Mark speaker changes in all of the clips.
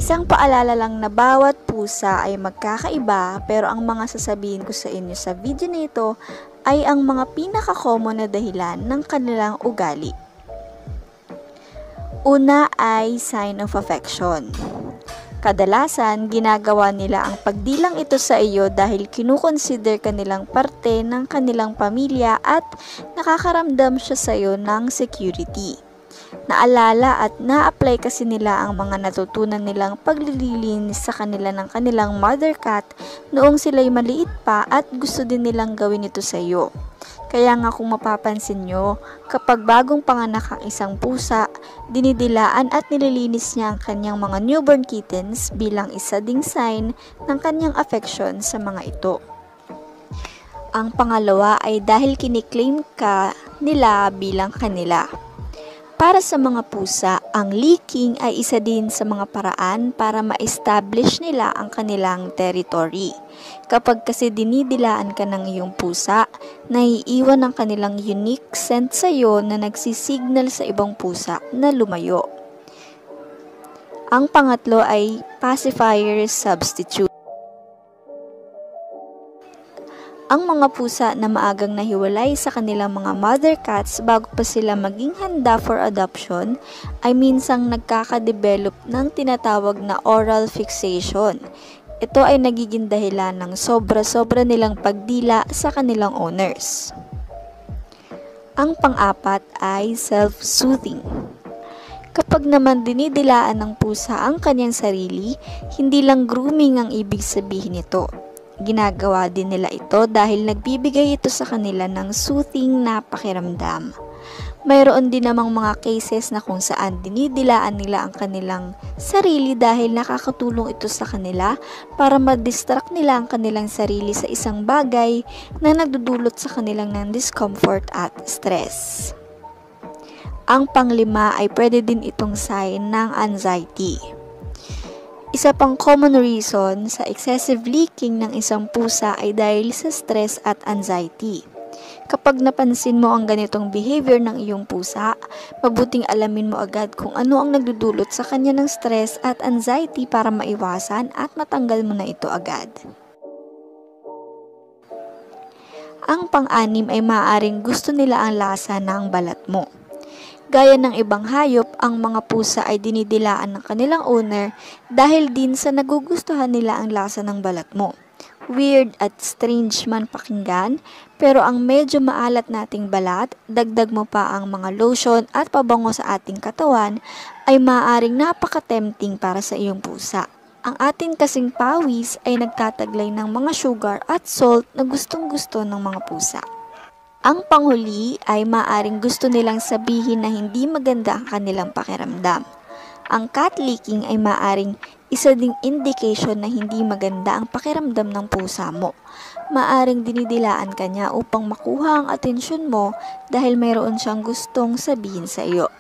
Speaker 1: Isang paalala lang na bawat pusa ay magkakaiba, pero ang mga sasabihin ko sa inyo sa video na ito ay ang mga pinaka-common na dahilan ng kanilang ugali. Una ay sign of affection. Kadalasan, ginagawa nila ang pagdilang ito sa iyo dahil kinukonsider kanilang parte ng kanilang pamilya at nakakaramdam siya sa iyo ng security. Naalala at na-apply kasi nila ang mga natutunan nilang paglilinis sa kanila ng kanilang mother cat noong sila'y maliit pa at gusto din nilang gawin ito sa iyo. Kaya nga kung mapapansin nyo, kapag bagong panganak ang isang pusa, dinidilaan at nililinis niya ang kanyang mga newborn kittens bilang isa ding sign ng kanyang affection sa mga ito. Ang pangalawa ay dahil kiniklaim ka nila bilang kanila. Para sa mga pusa, ang licking ay isa din sa mga paraan para ma-establish nila ang kanilang territory. Kapag kasi dinidilaan ka ng iyong pusa, naiiwan ang kanilang unique scent sa iyo na nagsisignal sa ibang pusa na lumayo. Ang pangatlo ay pacifier substitute. Ang mga pusa na maagang nahiwalay sa kanilang mga mother cats bago pa sila maging handa for adoption ay minsang nagkakadevelop ng tinatawag na oral fixation. Ito ay nagiging dahilan ng sobra-sobra nilang pagdila sa kanilang owners. Ang pang-apat ay self-soothing. Kapag naman dinidilaan ng pusa ang kanyang sarili, hindi lang grooming ang ibig sabihin nito. Ginagawa din nila ito dahil nagbibigay ito sa kanila ng soothing na pakiramdam. Mayroon din namang mga cases na kung saan dinidilaan nila ang kanilang sarili dahil nakakatulong ito sa kanila para ma-distract nila ang kanilang sarili sa isang bagay na nagdudulot sa kanilang ng discomfort at stress. Ang panglima ay pwede din itong sign ng anxiety. Isa pang common reason sa excessive licking ng isang pusa ay dahil sa stress at anxiety. Kapag napansin mo ang ganitong behavior ng iyong pusa, mabuting alamin mo agad kung ano ang nagdudulot sa kanya ng stress at anxiety para maiwasan at matanggal mo na ito agad. Ang pang-anim ay maaaring gusto nila ang lasa ng balat mo. Gaya ng ibang hayop, ang mga pusa ay dinidilaan ng kanilang owner dahil din sa nagugustuhan nila ang lasa ng balat mo. Weird at strange man pakinggan, pero ang medyo maalat nating balat, dagdag mo pa ang mga lotion at pabango sa ating katawan, ay maaaring napaka-tempting para sa iyong pusa. Ang ating kasing pawis ay nagtataglay ng mga sugar at salt na gustong-gusto ng mga pusa. Ang panghuli ay maaring gusto nilang sabihin na hindi maganda ang kanilang pakiramdam. Ang cat licking ay maaring isa ding indication na hindi maganda ang pakiramdam ng pusa mo. Maaring dinidilaan ka niya upang makuha ang atensyon mo dahil mayroon siyang gustong sabihin sa iyo.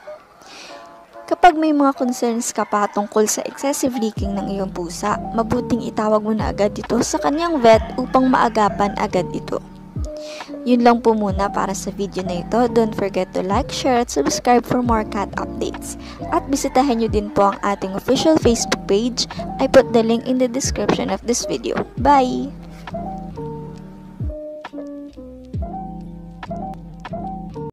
Speaker 1: Kapag may mga concerns ka pa tungkol sa excessive licking ng iyong pusa, mabuting itawag mo na agad ito sa kanyang vet upang maagapan agad ito. Yun lang po muna para sa video na ito. Don't forget to like, share, at subscribe for more cat updates. At bisitahin nyo din po ang ating official Facebook page. I put the link in the description of this video. Bye!